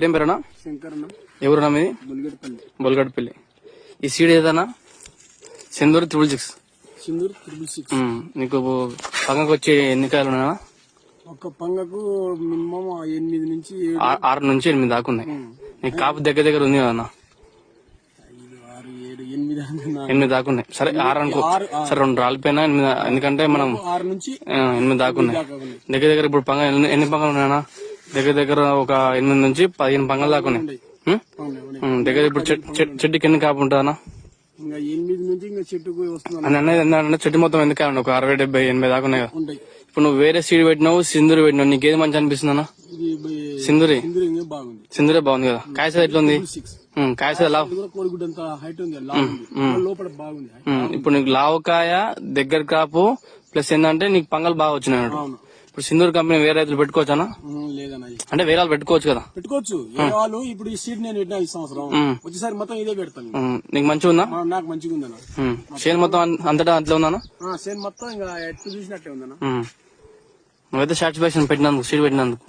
ఏం పేరునా? శంకరన్న. ఎవరున్నా మీది? బొల్గడ్పల్లి. ఈ సీడ్ ఏదన్నా? సింధూర్ 666. నీకు పంగకు వచ్చే ఎన్ని కాయలు ఉన్నాయా? ఒక పంగకు మినిమం 8 నుంచి 6 నుంచి 8 దాకా ఉన్నాయి. నీకు కాపు దగ్గర ఉంది కదా? 8 దాకా ఉన్నాయి. సరే 6 అనుకో. సరే 2 రాలిపోయినా 8, ఎందుకంటే మనం 6 నుంచి 8 దాకా ఉన్నాయి. దగ్గర ఇప్పుడు పంగ ఎన్ని పంగలు ఉన్నాయా? దగ్గర ఒక 8 నుంచి 15 పంగలు దాకా ఉన్నాయి. దగ్గర ఇప్పుడు చెట్టుకి ఎన్ని కాపు ఉంటుందన్నా? 8 నుంచి ఇంకా చెట్టుకు వస్తుంది అనేది ఏంటంటే చెట్టు మొత్తం ఎందుకు కావాలి? ఒక 60, 70, 80 దాకా ఉన్నాయి కదా. ఇప్పుడు నువ్వు వేరే సీడ్ పెట్టినావు, సింధూరి పెట్టినావు, నీకేది మంచి అనిపిస్తుందన్నా? సింధూరి. సింధూరే బాగుంది కదా. కాయస ఎట్లా ఉంది? కాయస లోపల బాగుంది. ఇప్పుడు నీకు లావకాయ దగ్గర కాపు ప్లస్ ఏంటంటే నీకు పంగలు బాగా వచ్చినాయి. ఇప్పుడు సింధూర్ కంపెనీ వేరే రైతులు పెట్టుకోవచ్చానా? లేదన్నా, అంటే వేరే వాళ్ళు పెట్టుకోవచ్చు కదా. పెట్టుకోవచ్చు. వాళ్ళు ఇప్పుడు ఈ సీడ్ నేను పెట్టినా ఈ సంవత్సరం వచ్చేసరి మొత్తం ఇదే పెడతాను. నీకు మంచిగా ఉందా? నాకు మంచిగా ఉందన్న. చేను మొత్తం అంతటా అట్లా ఉందన్నా? చేను మొత్తం ఇంకా ఎట్లు చూసినట్టే ఉందన్న. నువ్వైతే సాటిస్ఫాక్షన్ పెట్టినందుకు, సీడ్ పెట్టినందుకు.